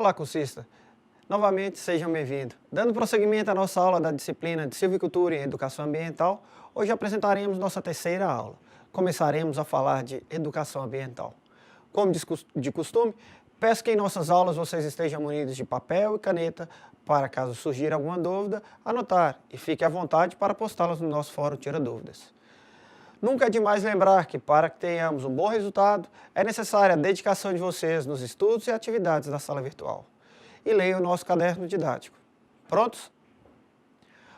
Olá, cursista! Novamente, sejam bem-vindos. Dando prosseguimento à nossa aula da disciplina de Silvicultura e Educação Ambiental, hoje apresentaremos nossa terceira aula. Começaremos a falar de Educação Ambiental. Como de costume, peço que em nossas aulas vocês estejam munidos de papel e caneta para, caso surgir alguma dúvida, anotar e fique à vontade para postá-las no nosso fórum Tira Dúvidas. Nunca é demais lembrar que, para que tenhamos um bom resultado, é necessária a dedicação de vocês nos estudos e atividades da sala virtual. E leiam o nosso caderno didático. Prontos?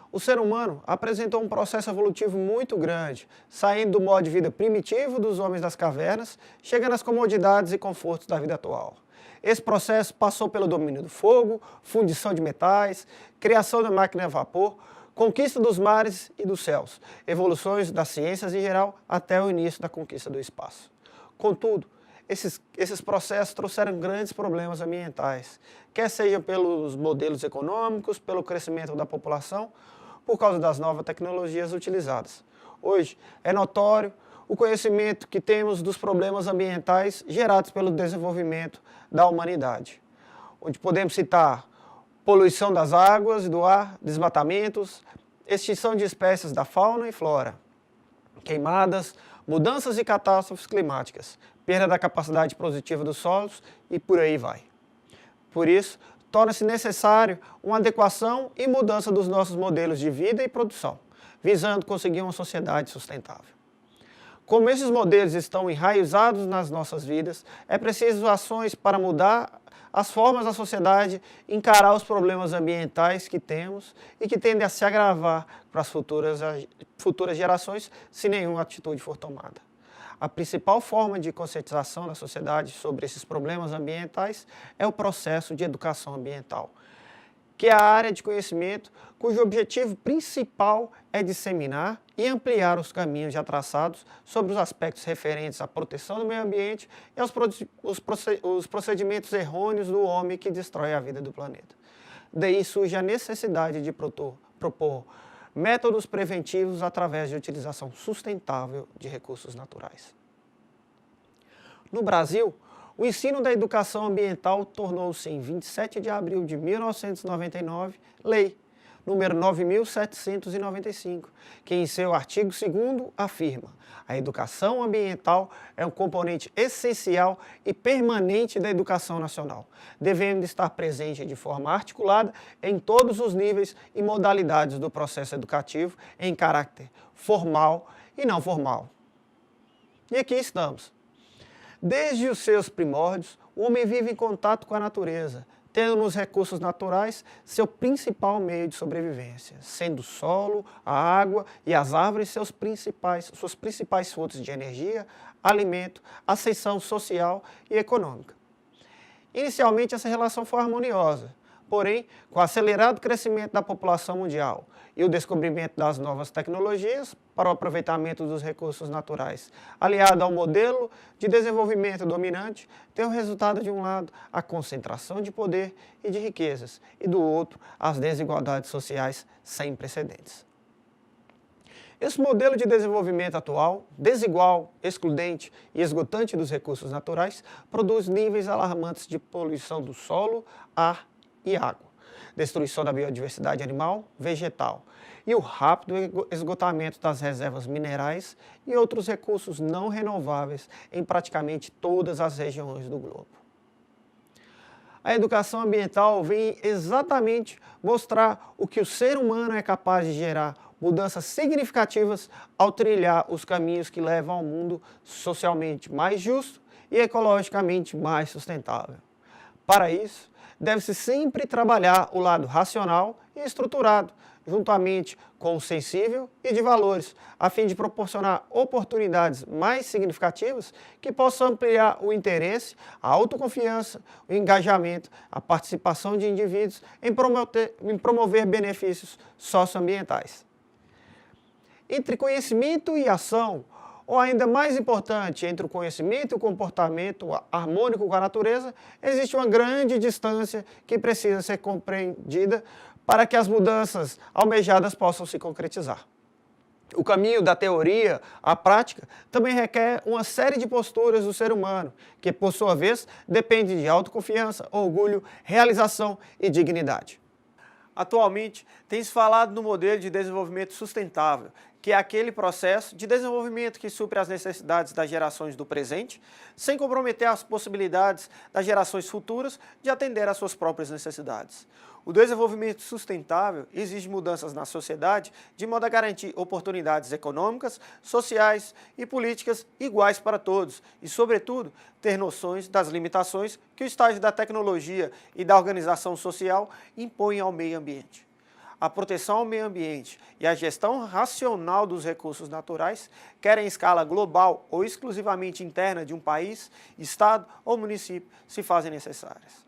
O ser humano apresentou um processo evolutivo muito grande, saindo do modo de vida primitivo dos homens das cavernas, chegando às comodidades e confortos da vida atual. Esse processo passou pelo domínio do fogo, fundição de metais, criação da máquina a vapor, conquista dos mares e dos céus, evoluções das ciências em geral até o início da conquista do espaço. Contudo, esses processos trouxeram grandes problemas ambientais, quer seja pelos modelos econômicos, pelo crescimento da população, por causa das novas tecnologias utilizadas. Hoje, é notório o conhecimento que temos dos problemas ambientais gerados pelo desenvolvimento da humanidade, onde podemos citar poluição das águas e do ar, desmatamentos, extinção de espécies da fauna e flora, queimadas, mudanças e catástrofes climáticas, perda da capacidade produtiva dos solos e por aí vai. Por isso, torna-se necessário uma adequação e mudança dos nossos modelos de vida e produção, visando conseguir uma sociedade sustentável. Como esses modelos estão enraizados nas nossas vidas, é preciso ações para mudar as formas da sociedade encarar os problemas ambientais que temos e que tendem a se agravar para as futuras gerações se nenhuma atitude for tomada. A principal forma de conscientização da sociedade sobre esses problemas ambientais é o processo de educação ambiental, que é a área de conhecimento cujo objetivo principal é disseminar e ampliar os caminhos já traçados sobre os aspectos referentes à proteção do meio ambiente e os procedimentos errôneos do homem que destrói a vida do planeta. Daí surge a necessidade de propor métodos preventivos através de utilização sustentável de recursos naturais. No Brasil, o ensino da educação ambiental tornou-se, em 27 de abril de 1999, lei número 9.795, que em seu artigo 2º afirma: a educação ambiental é um componente essencial e permanente da educação nacional, devendo estar presente de forma articulada em todos os níveis e modalidades do processo educativo em caráter formal e não formal. E aqui estamos. Desde os seus primórdios, o homem vive em contato com a natureza, tendo nos recursos naturais seu principal meio de sobrevivência, sendo o solo, a água e as árvores suas principais fontes de energia, alimento, ascensão social e econômica. Inicialmente, essa relação foi harmoniosa, porém, com o acelerado crescimento da população mundial e o descobrimento das novas tecnologias para o aproveitamento dos recursos naturais, aliado ao modelo de desenvolvimento dominante, tem o resultado, de um lado, a concentração de poder e de riquezas, e do outro, as desigualdades sociais sem precedentes. Esse modelo de desenvolvimento atual, desigual, excludente e esgotante dos recursos naturais, produz níveis alarmantes de poluição do solo, ar e água, destruição da biodiversidade animal, vegetal e o rápido esgotamento das reservas minerais e outros recursos não renováveis em praticamente todas as regiões do globo. A educação ambiental vem exatamente mostrar o que o ser humano é capaz de gerar mudanças significativas ao trilhar os caminhos que levam ao mundo socialmente mais justo e ecologicamente mais sustentável. Para isso, deve-se sempre trabalhar o lado racional e estruturado, juntamente com o sensível e de valores, a fim de proporcionar oportunidades mais significativas que possam ampliar o interesse, a autoconfiança, o engajamento, a participação de indivíduos em promover benefícios socioambientais. Entre conhecimento e ação, ou ainda mais importante, entre o conhecimento e o comportamento harmônico com a natureza, existe uma grande distância que precisa ser compreendida para que as mudanças almejadas possam se concretizar. O caminho da teoria à prática também requer uma série de posturas do ser humano, que, por sua vez, depende de autoconfiança, orgulho, realização e dignidade. Atualmente, tem-se falado no modelo de desenvolvimento sustentável, que é aquele processo de desenvolvimento que supre as necessidades das gerações do presente, sem comprometer as possibilidades das gerações futuras de atender às suas próprias necessidades. O desenvolvimento sustentável exige mudanças na sociedade de modo a garantir oportunidades econômicas, sociais e políticas iguais para todos e, sobretudo, ter noções das limitações que o estágio da tecnologia e da organização social impõem ao meio ambiente. A proteção ao meio ambiente e a gestão racional dos recursos naturais, quer em escala global ou exclusivamente interna de um país, estado ou município, se fazem necessárias.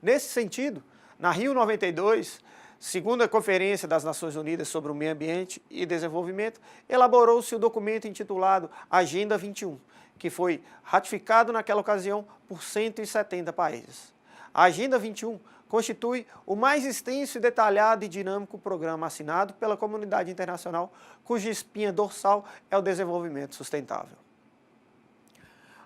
Nesse sentido, na Rio 92, segunda Conferência das Nações Unidas sobre o Meio Ambiente e Desenvolvimento, elaborou-se o documento intitulado Agenda 21, que foi ratificado naquela ocasião por 170 países. A Agenda 21 constitui o mais extenso e detalhado e dinâmico programa assinado pela comunidade internacional, cuja espinha dorsal é o desenvolvimento sustentável.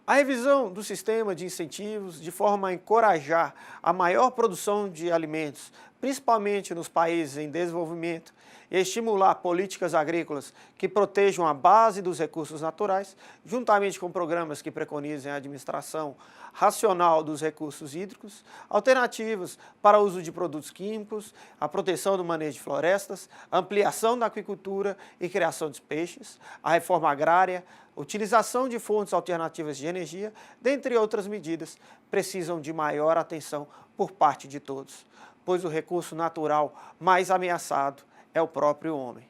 A revisão do sistema de incentivos de forma a encorajar a maior produção de alimentos, principalmente nos países em desenvolvimento, e estimular políticas agrícolas que protejam a base dos recursos naturais, juntamente com programas que preconizem a administração racional dos recursos hídricos, alternativas para o uso de produtos químicos, a proteção do manejo de florestas, a ampliação da aquicultura e criação de peixes, a reforma agrária, utilização de fontes alternativas de energia, dentre outras medidas, precisam de maior atenção por parte de todos, pois o recurso natural mais ameaçado é o próprio homem.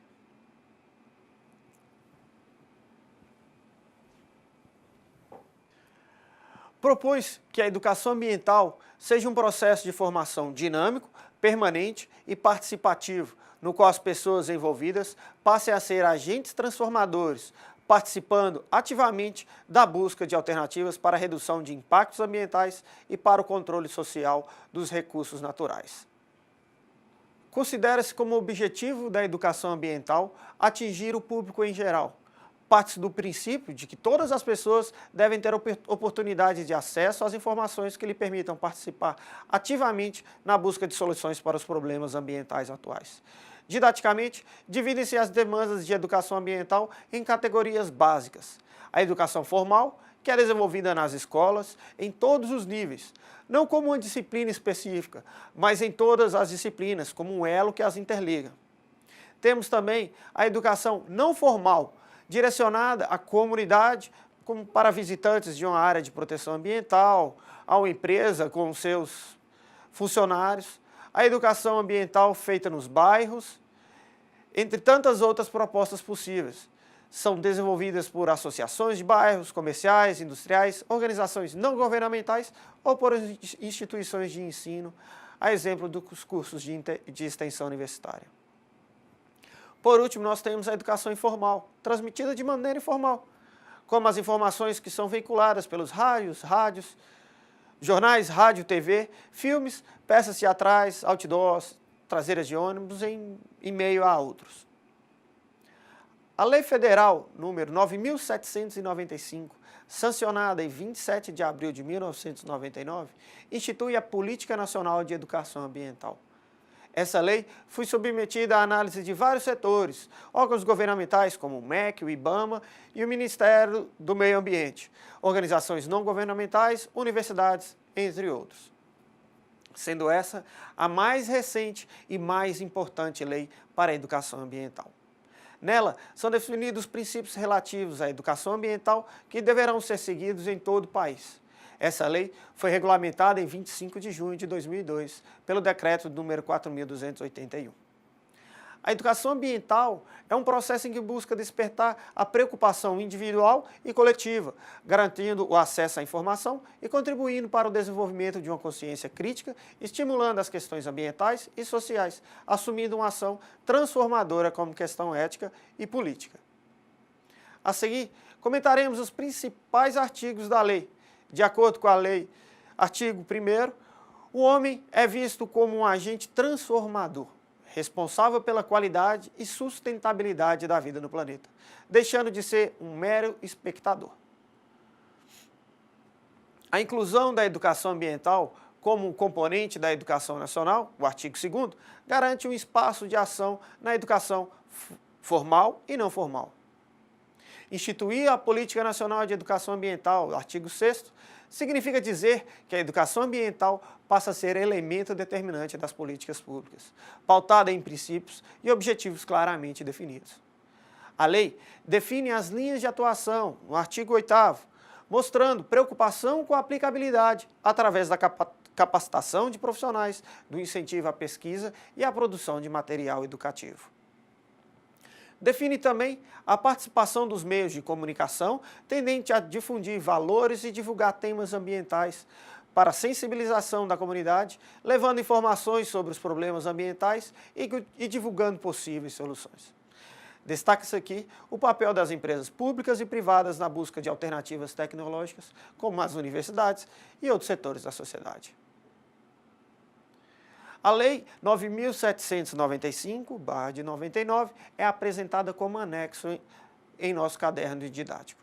Propôs que a educação ambiental seja um processo de formação dinâmico, permanente e participativo, no qual as pessoas envolvidas passem a ser agentes transformadores, participando ativamente da busca de alternativas para a redução de impactos ambientais e para o controle social dos recursos naturais. Considera-se como objetivo da educação ambiental atingir o público em geral. Parte do princípio de que todas as pessoas devem ter oportunidade de acesso às informações que lhe permitam participar ativamente na busca de soluções para os problemas ambientais atuais. Didaticamente, dividem-se as demandas de educação ambiental em categorias básicas. A educação formal, que é desenvolvida nas escolas, em todos os níveis, não como uma disciplina específica, mas em todas as disciplinas, como um elo que as interliga. Temos também a educação não formal, direcionada à comunidade, como para visitantes de uma área de proteção ambiental, a uma empresa com seus funcionários, a educação ambiental feita nos bairros, entre tantas outras propostas possíveis. São desenvolvidas por associações de bairros, comerciais, industriais, organizações não governamentais ou por instituições de ensino, a exemplo dos cursos de extensão universitária. Por último, nós temos a educação informal, transmitida de maneira informal, como as informações que são veiculadas pelos rádios, jornais, rádio, TV, filmes, peças teatrais, outdoors, traseiras de ônibus, em meio a outros. A Lei Federal número 9.795, sancionada em 27 de abril de 1999, institui a Política Nacional de Educação Ambiental. Essa lei foi submetida à análise de vários setores, órgãos governamentais como o MEC, o IBAMA e o Ministério do Meio Ambiente, organizações não governamentais, universidades, entre outros. Sendo essa a mais recente e mais importante lei para a educação ambiental. Nela, são definidos os princípios relativos à educação ambiental que deverão ser seguidos em todo o país. Essa lei foi regulamentada em 25 de junho de 2002, pelo decreto número 4.281. A educação ambiental é um processo em que busca despertar a preocupação individual e coletiva, garantindo o acesso à informação e contribuindo para o desenvolvimento de uma consciência crítica, estimulando as questões ambientais e sociais, assumindo uma ação transformadora como questão ética e política. A seguir, comentaremos os principais artigos da lei. De acordo com a lei, artigo 1º, o homem é visto como um agente transformador, responsável pela qualidade e sustentabilidade da vida no planeta, deixando de ser um mero espectador. A inclusão da educação ambiental como um componente da educação nacional, o artigo 2º, garante um espaço de ação na educação formal e não formal. Instituir a Política Nacional de Educação Ambiental, artigo 6º, significa dizer que a educação ambiental passa a ser elemento determinante das políticas públicas, pautada em princípios e objetivos claramente definidos. A lei define as linhas de atuação, no artigo 8º, mostrando preocupação com a aplicabilidade através da capacitação de profissionais, do incentivo à pesquisa e à produção de material educativo. Define também a participação dos meios de comunicação tendente a difundir valores e divulgar temas ambientais para a sensibilização da comunidade, levando informações sobre os problemas ambientais e divulgando possíveis soluções. Destaca-se aqui o papel das empresas públicas e privadas na busca de alternativas tecnológicas, como as universidades e outros setores da sociedade. A Lei 9.795/99 é apresentada como anexo em nosso caderno didático.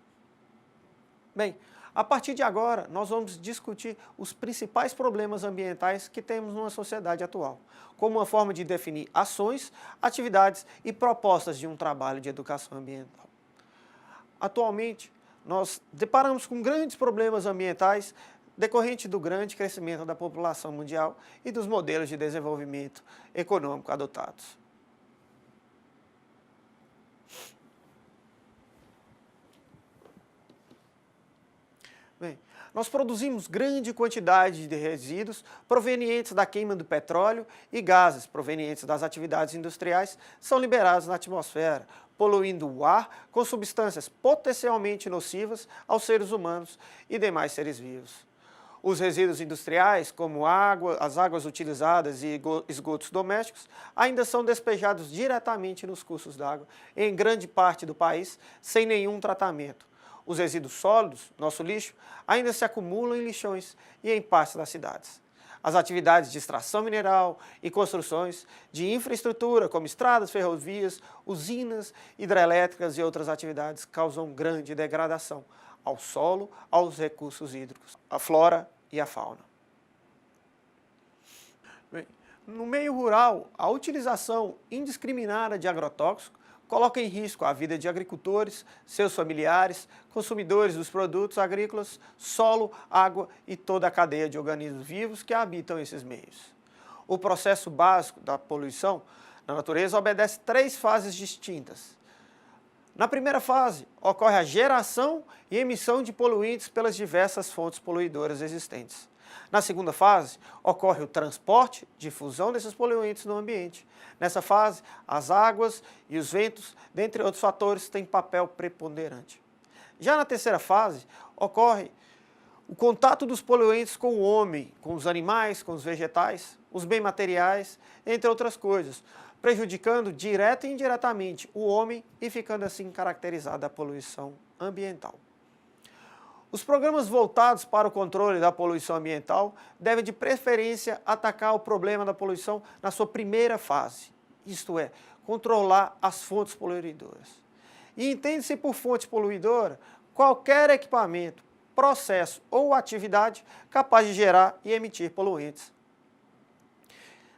Bem, a partir de agora, nós vamos discutir os principais problemas ambientais que temos numa sociedade atual, como uma forma de definir ações, atividades e propostas de um trabalho de educação ambiental. Atualmente, nós deparamos com grandes problemas ambientais decorrente do grande crescimento da população mundial e dos modelos de desenvolvimento econômico adotados. Bem, nós produzimos grande quantidade de resíduos provenientes da queima do petróleo e gases provenientes das atividades industriais são liberados na atmosfera, poluindo o ar com substâncias potencialmente nocivas aos seres humanos e demais seres vivos. Os resíduos industriais, como as águas utilizadas e esgotos domésticos, ainda são despejados diretamente nos cursos d'água, em grande parte do país, sem nenhum tratamento. Os resíduos sólidos, nosso lixo, ainda se acumulam em lixões e em partes das cidades. As atividades de extração mineral e construções de infraestrutura, como estradas, ferrovias, usinas hidrelétricas e outras atividades, causam grande degradação ao solo, aos recursos hídricos, à flora e à fauna. Bem, no meio rural, a utilização indiscriminada de agrotóxicos coloca em risco a vida de agricultores, seus familiares, consumidores dos produtos agrícolas, solo, água e toda a cadeia de organismos vivos que habitam esses meios. O processo básico da poluição na natureza obedece 3 fases distintas. Na primeira fase, ocorre a geração e emissão de poluentes pelas diversas fontes poluidoras existentes. Na segunda fase, ocorre o transporte, difusão desses poluentes no ambiente. Nessa fase, as águas e os ventos, dentre outros fatores, têm papel preponderante. Já na terceira fase, ocorre o contato dos poluentes com o homem, com os animais, com os vegetais, os bens materiais, entre outras coisas, prejudicando direta e indiretamente o homem e ficando assim caracterizada a poluição ambiental. Os programas voltados para o controle da poluição ambiental devem de preferência atacar o problema da poluição na sua primeira fase, isto é, controlar as fontes poluidoras. E entende-se por fonte poluidora qualquer equipamento, processo ou atividade capaz de gerar e emitir poluentes.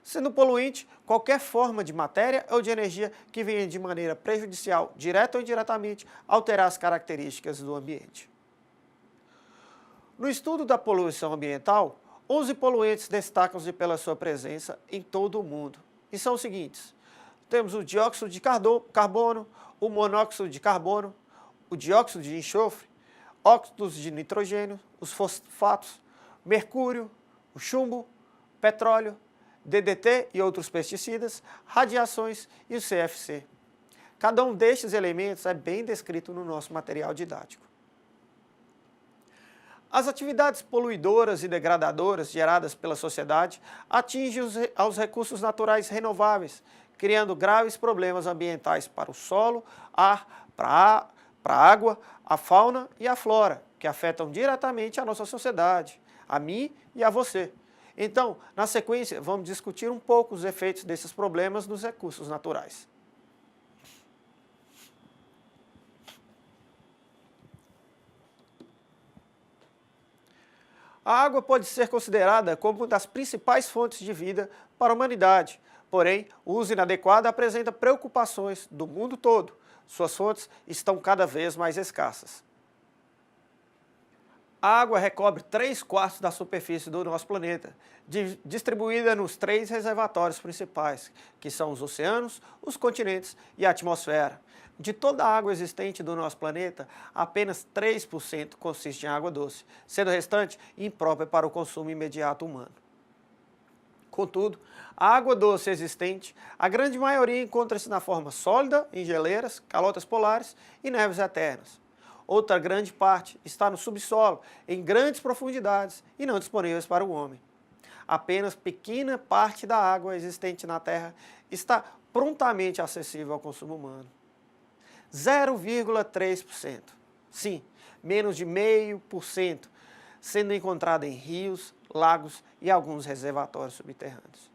Sendo poluinte qualquer forma de matéria ou de energia que venha de maneira prejudicial, direta ou indiretamente, alterar as características do ambiente. No estudo da poluição ambiental, 11 poluentes destacam-se pela sua presença em todo o mundo. E são os seguintes: temos o dióxido de carbono, o monóxido de carbono, o dióxido de enxofre, óxidos de nitrogênio, os fosfatos, mercúrio, o chumbo, petróleo, DDT e outros pesticidas, radiações e o CFC. Cada um destes elementos é bem descrito no nosso material didático. As atividades poluidoras e degradadoras geradas pela sociedade atingem aos recursos naturais renováveis, criando graves problemas ambientais para o solo, ar, para a água, a fauna e a flora, que afetam diretamente a nossa sociedade, a mim e a você, Então, na sequência, vamos discutir um pouco os efeitos desses problemas nos recursos naturais. A água pode ser considerada como uma das principais fontes de vida para a humanidade. Porém, o uso inadequado apresenta preocupações do mundo todo. Suas fontes estão cada vez mais escassas. A água recobre 3/4 da superfície do nosso planeta, distribuída nos 3 reservatórios principais, que são os oceanos, os continentes e a atmosfera. De toda a água existente do nosso planeta, apenas 3% consiste em água doce, sendo o restante imprópria para o consumo imediato humano. Contudo, a água doce existente, a grande maioria encontra-se na forma sólida, em geleiras, calotas polares e neves eternas. Outra grande parte está no subsolo, em grandes profundidades e não disponíveis para o homem. Apenas pequena parte da água existente na Terra está prontamente acessível ao consumo humano. 0,3%. Sim, menos de 0,5%, sendo encontrada em rios, lagos e alguns reservatórios subterrâneos.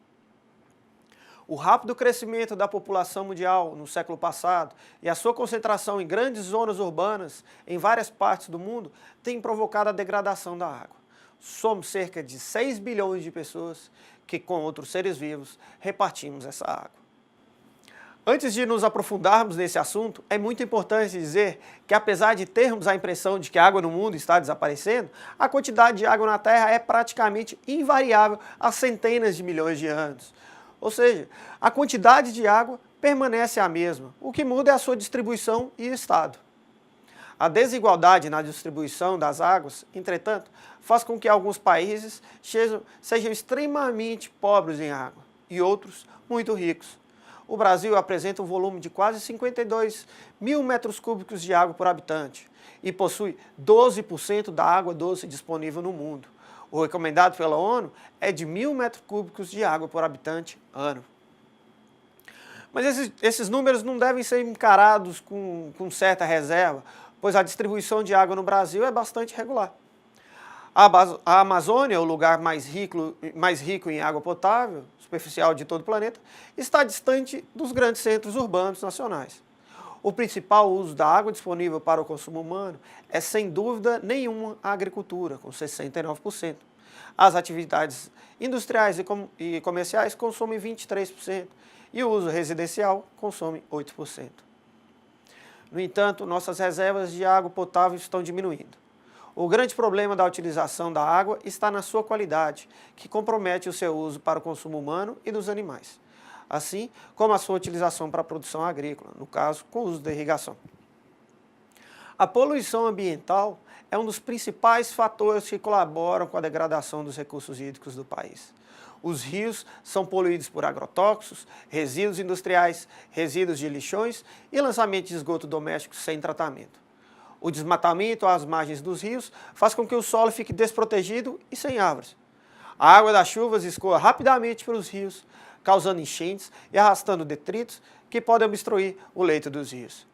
O rápido crescimento da população mundial no século passado e a sua concentração em grandes zonas urbanas em várias partes do mundo tem provocado a degradação da água. Somos cerca de 6 bilhões de pessoas que, com outros seres vivos, repartimos essa água. Antes de nos aprofundarmos nesse assunto, é muito importante dizer que, apesar de termos a impressão de que a água no mundo está desaparecendo, a quantidade de água na Terra é praticamente invariável há centenas de milhões de anos. Ou seja, a quantidade de água permanece a mesma, o que muda é a sua distribuição e estado. A desigualdade na distribuição das águas, entretanto, faz com que alguns países sejam extremamente pobres em água e outros muito ricos. O Brasil apresenta um volume de quase 52 mil metros cúbicos de água por habitante e possui 12% da água doce disponível no mundo. O recomendado pela ONU é de 1.000 metros cúbicos de água por habitante ano. Mas esses números não devem ser encarados com certa reserva, pois a distribuição de água no Brasil é bastante regular. A Amazônia, o lugar mais rico em água potável, superficial de todo o planeta, está distante dos grandes centros urbanos nacionais. O principal uso da água disponível para o consumo humano é, sem dúvida nenhuma, a agricultura, com 69%. As atividades industriais e comerciais consomem 23% e o uso residencial consome 8%. No entanto, nossas reservas de água potável estão diminuindo. O grande problema da utilização da água está na sua qualidade, que compromete o seu uso para o consumo humano e dos animais, assim como a sua utilização para a produção agrícola, no caso, com o uso da irrigação. A poluição ambiental é um dos principais fatores que colaboram com a degradação dos recursos hídricos do país. Os rios são poluídos por agrotóxicos, resíduos industriais, resíduos de lixões e lançamento de esgoto doméstico sem tratamento. O desmatamento às margens dos rios faz com que o solo fique desprotegido e sem árvores. A água das chuvas escoa rapidamente pelos rios, causando enchentes e arrastando detritos que podem obstruir o leito dos rios.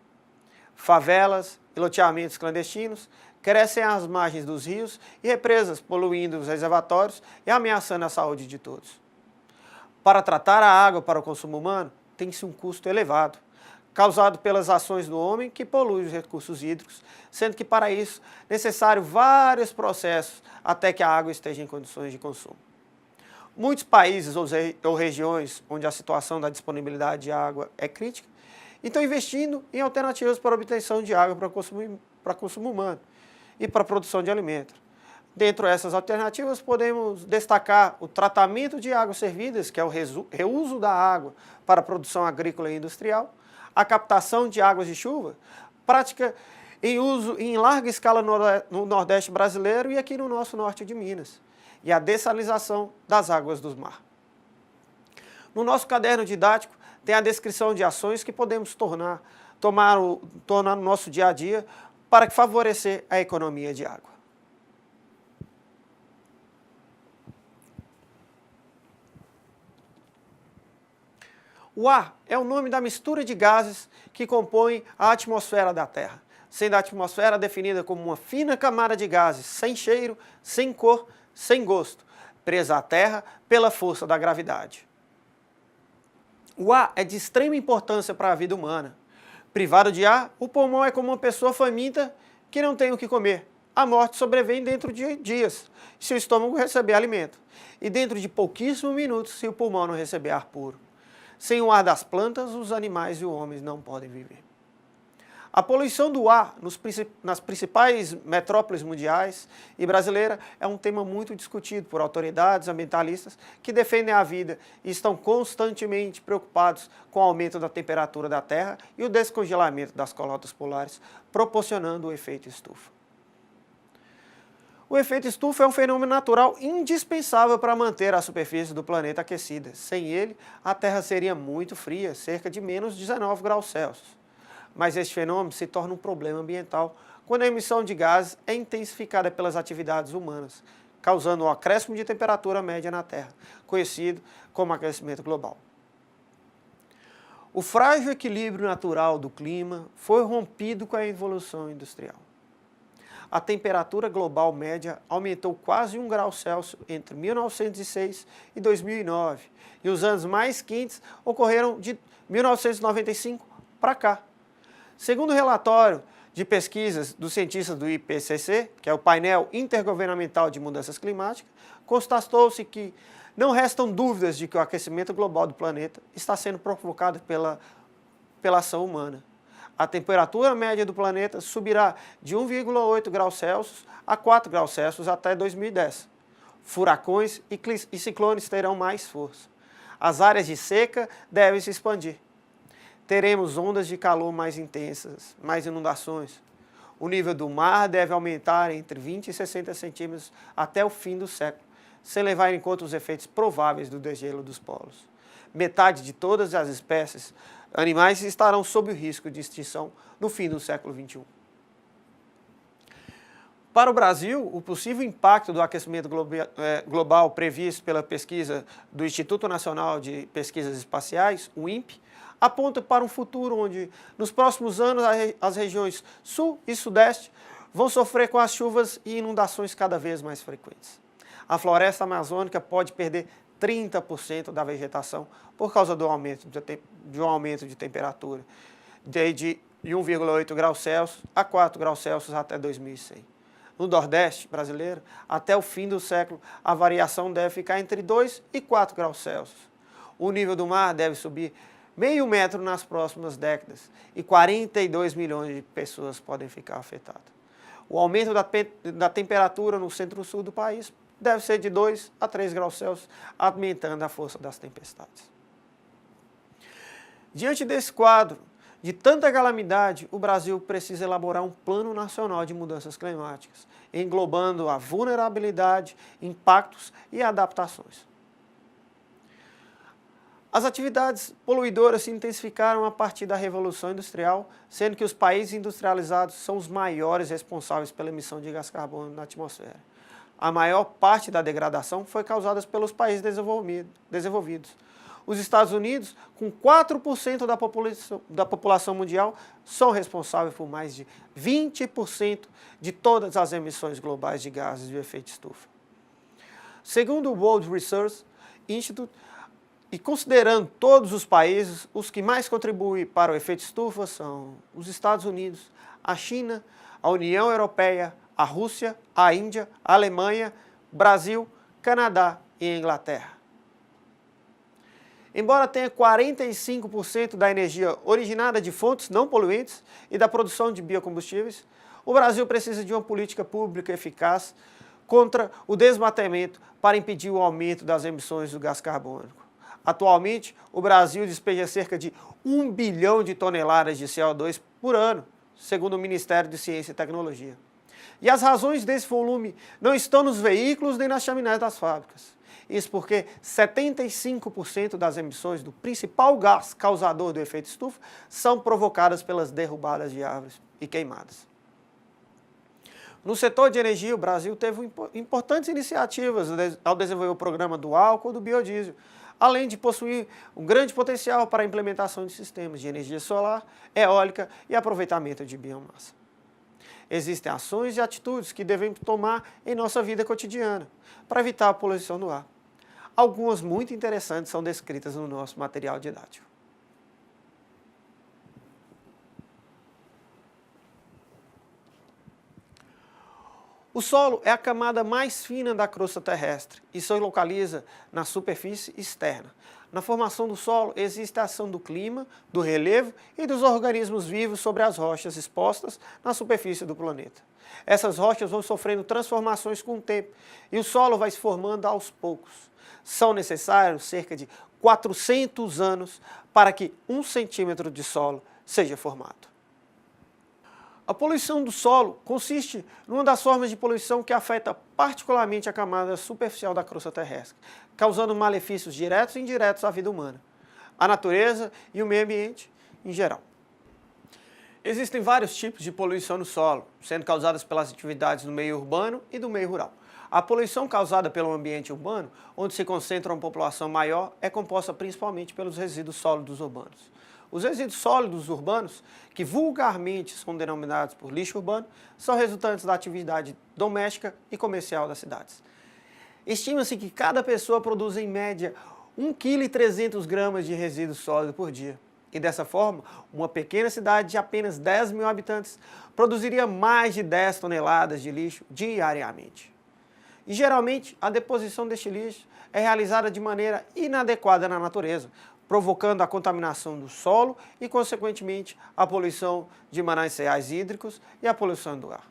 Favelas e loteamentos clandestinos crescem às margens dos rios e represas, poluindo os reservatórios e ameaçando a saúde de todos. Para tratar a água para o consumo humano, tem-se um custo elevado, causado pelas ações do homem que polui os recursos hídricos, sendo que para isso é necessário vários processos até que a água esteja em condições de consumo. Muitos países ou regiões onde a situação da disponibilidade de água é crítica estão investindo em alternativas para a obtenção de água para consumo humano e para a produção de alimentos. Dentre essas alternativas, podemos destacar o tratamento de águas servidas, que é o reuso da água para a produção agrícola e industrial, a captação de águas de chuva, prática em uso em larga escala no Nordeste brasileiro e aqui no nosso norte de Minas, e a dessalinização das águas do mar. No nosso caderno didático tem a descrição de ações que podemos tornar no nosso dia a dia para favorecer a economia de água. O ar é o nome da mistura de gases que compõem a atmosfera da Terra, sendo a atmosfera definida como uma fina camada de gases sem cheiro, sem cor, sem gosto, presa à Terra pela força da gravidade. O ar é de extrema importância para a vida humana. Privado de ar, o pulmão é como uma pessoa faminta que não tem o que comer. A morte sobrevém dentro de dias, se o estômago receber alimento, e dentro de pouquíssimos minutos, se o pulmão não receber ar puro. Sem o ar das plantas, os animais e os homens não podem viver. A poluição do ar nas principais metrópoles mundiais e brasileira é um tema muito discutido por autoridades ambientalistas que defendem a vida e estão constantemente preocupados com o aumento da temperatura da Terra e o descongelamento das calotas polares, proporcionando o efeito estufa. O efeito estufa é um fenômeno natural indispensável para manter a superfície do planeta aquecida. Sem ele, a Terra seria muito fria, cerca de menos 19 graus Celsius. Mas este fenômeno se torna um problema ambiental quando a emissão de gases é intensificada pelas atividades humanas, causando um acréscimo de temperatura média na Terra, conhecido como aquecimento global. O frágil equilíbrio natural do clima foi rompido com a evolução industrial. A temperatura global média aumentou quase 1 grau Celsius entre 1906 e 2009, e os anos mais quentes ocorreram de 1995 para cá. Segundo o relatório de pesquisas dos cientistas do IPCC, que é o Painel Intergovernamental de Mudanças Climáticas, constatou-se que não restam dúvidas de que o aquecimento global do planeta está sendo provocado pela ação humana. A temperatura média do planeta subirá de 1,8 graus Celsius a 4 graus Celsius até 2010. Furacões e ciclones terão mais força. As áreas de seca devem se expandir. Teremos ondas de calor mais intensas, mais inundações. O nível do mar deve aumentar entre 20 e 60 centímetros até o fim do século, sem levar em conta os efeitos prováveis do degelo dos polos. Metade de todas as espécies animais estarão sob o risco de extinção no fim do século XXI. Para o Brasil, o possível impacto do aquecimento global previsto pela pesquisa do Instituto Nacional de Pesquisas Espaciais, o INPE, aponta para um futuro onde, nos próximos anos, as regiões sul e sudeste vão sofrer com as chuvas e inundações cada vez mais frequentes. A floresta amazônica pode perder 30% da vegetação por causa de um aumento de temperatura, de 1,8 graus Celsius a 4 graus Celsius até 2100. No Nordeste brasileiro, até o fim do século, a variação deve ficar entre 2 e 4 graus Celsius. O nível do mar deve subir meio metro nas próximas décadas e 42 milhões de pessoas podem ficar afetadas. O aumento da temperatura no centro-sul do país deve ser de 2 a 3 graus Celsius, aumentando a força das tempestades. Diante desse quadro de tanta calamidade, o Brasil precisa elaborar um plano nacional de mudanças climáticas, englobando a vulnerabilidade, impactos e adaptações. As atividades poluidoras se intensificaram a partir da Revolução Industrial, sendo que os países industrializados são os maiores responsáveis pela emissão de gás carbônico na atmosfera. A maior parte da degradação foi causada pelos países desenvolvidos. Os Estados Unidos, com 4% da população mundial, são responsáveis por mais de 20% de todas as emissões globais de gases de efeito estufa. Segundo o World Resources Institute, e considerando todos os países, os que mais contribuem para o efeito estufa são os Estados Unidos, a China, a União Europeia, a Rússia, a Índia, a Alemanha, Brasil, Canadá e Inglaterra. Embora tenha 45% da energia originada de fontes não poluentes e da produção de biocombustíveis, o Brasil precisa de uma política pública eficaz contra o desmatamento para impedir o aumento das emissões do gás carbônico. Atualmente, o Brasil despeja cerca de 1 bilhão de toneladas de CO2 por ano, segundo o Ministério de Ciência e Tecnologia. E as razões desse volume não estão nos veículos nem nas chaminés das fábricas. Isso porque 75% das emissões do principal gás causador do efeito estufa são provocadas pelas derrubadas de árvores e queimadas. No setor de energia, o Brasil teve importantes iniciativas ao desenvolver o programa do álcool e do biodiesel, além de possuir um grande potencial para a implementação de sistemas de energia solar, eólica e aproveitamento de biomassa. Existem ações e atitudes que devemos tomar em nossa vida cotidiana para evitar a poluição do ar. Algumas muito interessantes são descritas no nosso material didático. O solo é a camada mais fina da crosta terrestre e se localiza na superfície externa. Na formação do solo existe a ação do clima, do relevo e dos organismos vivos sobre as rochas expostas na superfície do planeta. Essas rochas vão sofrendo transformações com o tempo e o solo vai se formando aos poucos. São necessários cerca de 400 anos para que 1 centímetro de solo seja formado. A poluição do solo consiste numa das formas de poluição que afeta particularmente a camada superficial da crosta terrestre, causando malefícios diretos e indiretos à vida humana, à natureza e ao meio ambiente em geral. Existem vários tipos de poluição no solo, sendo causadas pelas atividades no meio urbano e do meio rural. A poluição causada pelo ambiente urbano, onde se concentra uma população maior, é composta principalmente pelos resíduos sólidos urbanos. Os resíduos sólidos urbanos, que vulgarmente são denominados por lixo urbano, são resultantes da atividade doméstica e comercial das cidades. Estima-se que cada pessoa produz em média 1,3 kg de resíduo sólido por dia. E dessa forma, uma pequena cidade de apenas 10 mil habitantes produziria mais de 10 toneladas de lixo diariamente. E geralmente, a deposição deste lixo é realizada de maneira inadequada na natureza, provocando a contaminação do solo e, consequentemente, a poluição de mananciais hídricos e a poluição do ar.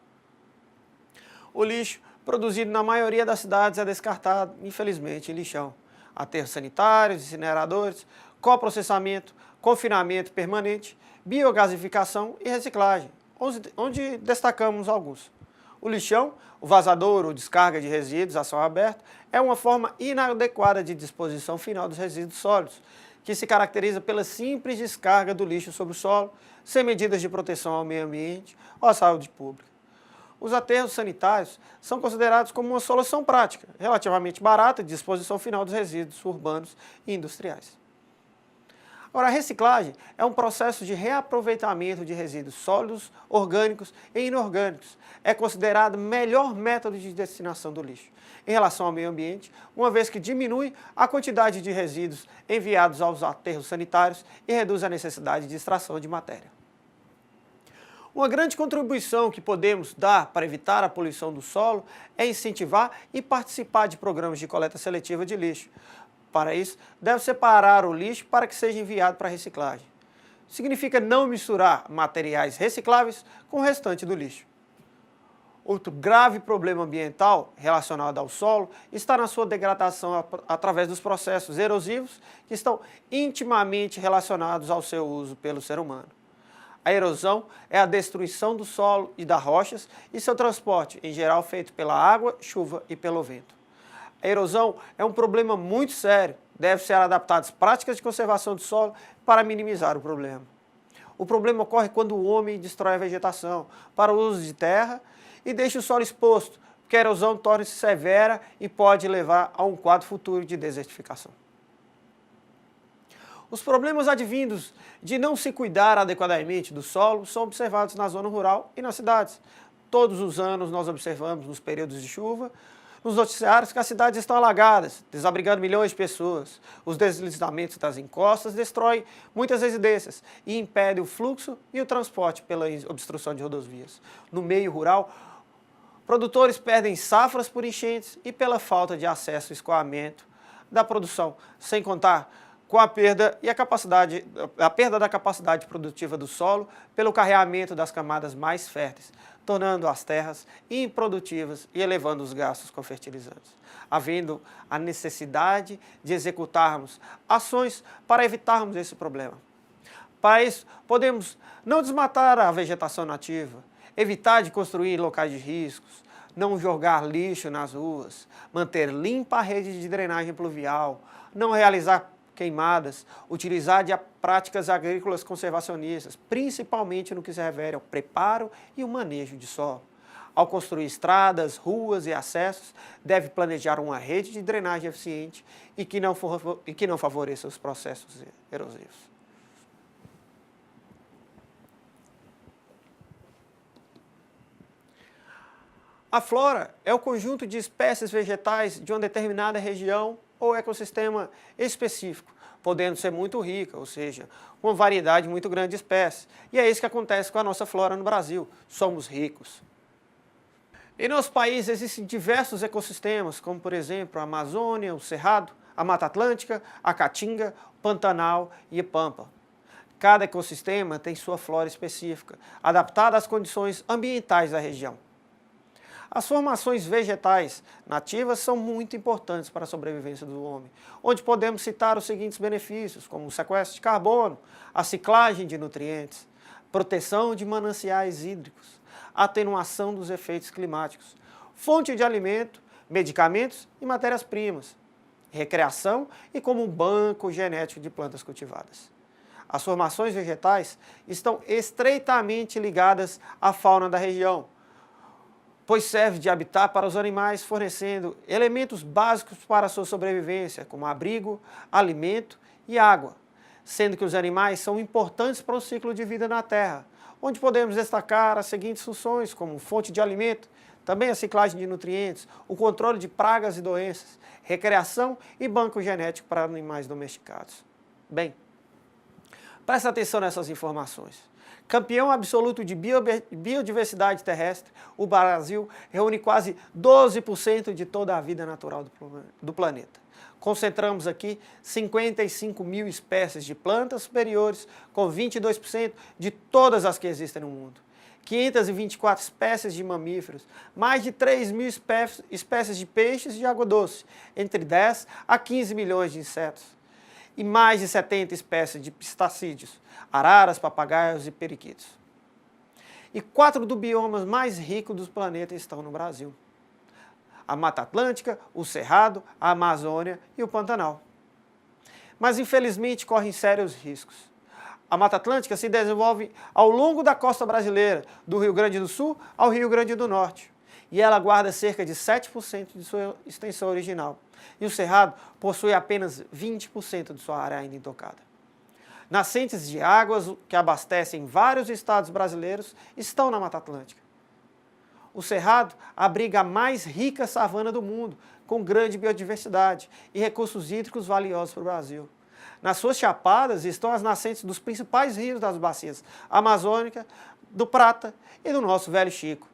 O lixo produzido na maioria das cidades é descartado, infelizmente, em lixão, aterros sanitários, incineradores, coprocessamento, confinamento permanente, biogasificação e reciclagem, onde destacamos alguns. O lixão, o vazador ou descarga de resíduos a céu aberto, é uma forma inadequada de disposição final dos resíduos sólidos, que se caracteriza pela simples descarga do lixo sobre o solo, sem medidas de proteção ao meio ambiente ou à saúde pública. Os aterros sanitários são considerados como uma solução prática, relativamente barata de disposição final dos resíduos urbanos e industriais. Ora, a reciclagem é um processo de reaproveitamento de resíduos sólidos, orgânicos e inorgânicos. É considerado o melhor método de destinação do lixo em relação ao meio ambiente, uma vez que diminui a quantidade de resíduos enviados aos aterros sanitários e reduz a necessidade de extração de matéria. Uma grande contribuição que podemos dar para evitar a poluição do solo é incentivar e participar de programas de coleta seletiva de lixo. Para isso, deve separar o lixo para que seja enviado para reciclagem. Significa não misturar materiais recicláveis com o restante do lixo. Outro grave problema ambiental relacionado ao solo está na sua degradação através dos processos erosivos que estão intimamente relacionados ao seu uso pelo ser humano. A erosão é a destruição do solo e das rochas e seu transporte, em geral, feito pela água, chuva e pelo vento. A erosão é um problema muito sério, deve ser adaptadas práticas de conservação do solo para minimizar o problema. O problema ocorre quando o homem destrói a vegetação para o uso de terra e deixa o solo exposto, porque a erosão torna-se severa e pode levar a um quadro futuro de desertificação. Os problemas advindos de não se cuidar adequadamente do solo são observados na zona rural e nas cidades. Todos os anos nós observamos, nos períodos de chuva, nos noticiários, que as cidades estão alagadas, desabrigando milhões de pessoas. Os deslizamentos das encostas destroem muitas residências e impedem o fluxo e o transporte pela obstrução de rodovias. No meio rural, produtores perdem safras por enchentes e pela falta de acesso ao escoamento da produção, sem contar com a perda da capacidade produtiva do solo pelo carreamento das camadas mais férteis, tornando as terras improdutivas e elevando os gastos com fertilizantes, havendo a necessidade de executarmos ações para evitarmos esse problema. Para isso, podemos não desmatar a vegetação nativa, evitar de construir em locais de riscos, não jogar lixo nas ruas, manter limpa a rede de drenagem pluvial, não realizar queimadas, utilizar de práticas agrícolas conservacionistas, principalmente no que se refere ao preparo e o manejo de solo. Ao construir estradas, ruas e acessos, deve planejar uma rede de drenagem eficiente e que não favoreça os processos erosivos. A flora é o conjunto de espécies vegetais de uma determinada região ou ecossistema específico, podendo ser muito rica, ou seja, uma variedade muito grande de espécies. E é isso que acontece com a nossa flora no Brasil. Somos ricos. Em nosso país existem diversos ecossistemas, como por exemplo a Amazônia, o Cerrado, a Mata Atlântica, a Caatinga, o Pantanal e a Pampa. Cada ecossistema tem sua flora específica, adaptada às condições ambientais da região. As formações vegetais nativas são muito importantes para a sobrevivência do homem, onde podemos citar os seguintes benefícios, como o sequestro de carbono, a ciclagem de nutrientes, proteção de mananciais hídricos, atenuação dos efeitos climáticos, fonte de alimento, medicamentos e matérias-primas, recreação e como um banco genético de plantas cultivadas. As formações vegetais estão estreitamente ligadas à fauna da região, pois serve de habitat para os animais, fornecendo elementos básicos para a sua sobrevivência, como abrigo, alimento e água, sendo que os animais são importantes para o ciclo de vida na Terra, onde podemos destacar as seguintes funções, como fonte de alimento, também a ciclagem de nutrientes, o controle de pragas e doenças, recreação e banco genético para animais domesticados. Bem, presta atenção nessas informações. Campeão absoluto de biodiversidade terrestre, o Brasil reúne quase 12% de toda a vida natural do planeta. Concentramos aqui 55 mil espécies de plantas superiores, com 22% de todas as que existem no mundo. 524 espécies de mamíferos, mais de 3 mil espécies de peixes de água doce, entre 10 a 15 milhões de insetos. E mais de 70 espécies de pistacídeos, araras, papagaios e periquitos. E 4 dos biomas mais ricos do planeta estão no Brasil: a Mata Atlântica, o Cerrado, a Amazônia e o Pantanal. Mas infelizmente correm sérios riscos. A Mata Atlântica se desenvolve ao longo da costa brasileira, do Rio Grande do Sul ao Rio Grande do Norte, e ela guarda cerca de 7% de sua extensão original. E o Cerrado possui apenas 20% de sua área ainda intocada. Nascentes de águas que abastecem vários estados brasileiros estão na Mata Atlântica. O Cerrado abriga a mais rica savana do mundo, com grande biodiversidade e recursos hídricos valiosos para o Brasil. Nas suas chapadas estão as nascentes dos principais rios das bacias amazônica, do Prata e do nosso Velho Chico.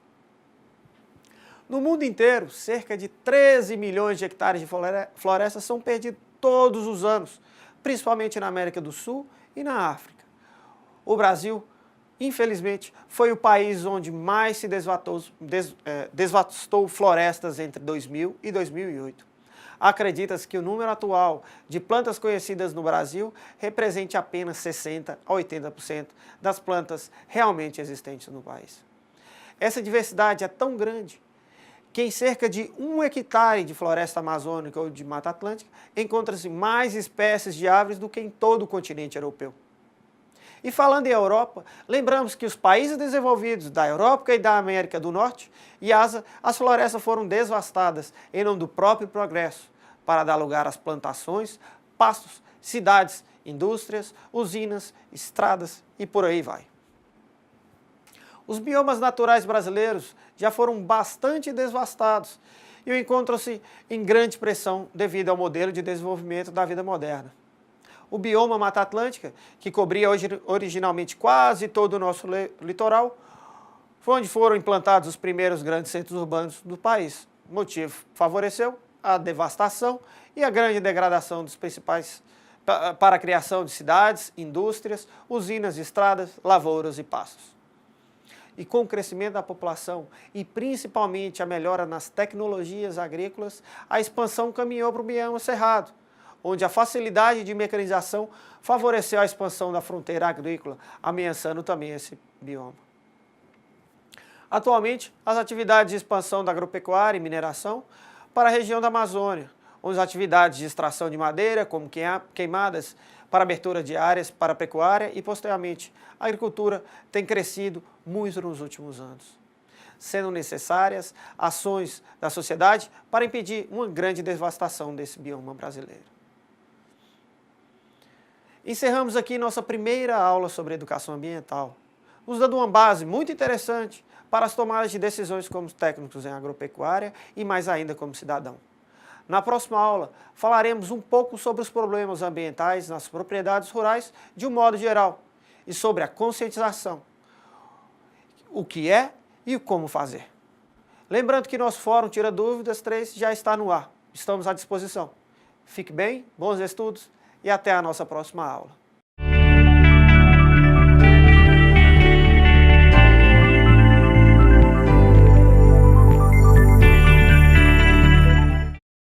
No mundo inteiro, cerca de 13 milhões de hectares de florestas são perdidos todos os anos, principalmente na América do Sul e na África. O Brasil, infelizmente, foi o país onde mais se devastou florestas entre 2000 e 2008. Acredita-se que o número atual de plantas conhecidas no Brasil represente apenas 60% a 80% das plantas realmente existentes no país. Essa diversidade é tão grande que em cerca de 1 hectare de floresta amazônica ou de Mata Atlântica encontra-se mais espécies de árvores do que em todo o continente europeu. E falando em Europa, lembramos que os países desenvolvidos da Europa e da América do Norte e Ásia, as florestas foram devastadas em nome do próprio progresso, para dar lugar às plantações, pastos, cidades, indústrias, usinas, estradas e por aí vai. Os biomas naturais brasileiros já foram bastante devastados e encontram-se em grande pressão devido ao modelo de desenvolvimento da vida moderna. O bioma Mata Atlântica, que cobria originalmente quase todo o nosso litoral, foi onde foram implantados os primeiros grandes centros urbanos do país. O motivo favoreceu a devastação e a grande degradação dos principais para a criação de cidades, indústrias, usinas, estradas, lavouras e pastos. E com o crescimento da população e principalmente a melhora nas tecnologias agrícolas, a expansão caminhou para o bioma cerrado, onde a facilidade de mecanização favoreceu a expansão da fronteira agrícola, ameaçando também esse bioma. Atualmente, as atividades de expansão da agropecuária e mineração para a região da Amazônia, onde as atividades de extração de madeira, como queimadas, para abertura de áreas para a pecuária e, posteriormente, a agricultura tem crescido muito nos últimos anos, sendo necessárias ações da sociedade para impedir uma grande devastação desse bioma brasileiro. Encerramos aqui nossa primeira aula sobre educação ambiental, nos dando uma base muito interessante para as tomadas de decisões como técnicos em agropecuária e mais ainda como cidadão. Na próxima aula, falaremos um pouco sobre os problemas ambientais nas propriedades rurais de um modo geral e sobre a conscientização, o que é e o como fazer. Lembrando que nosso Fórum Tira Dúvidas 3 já está no ar. Estamos à disposição. Fique bem, bons estudos e até a nossa próxima aula.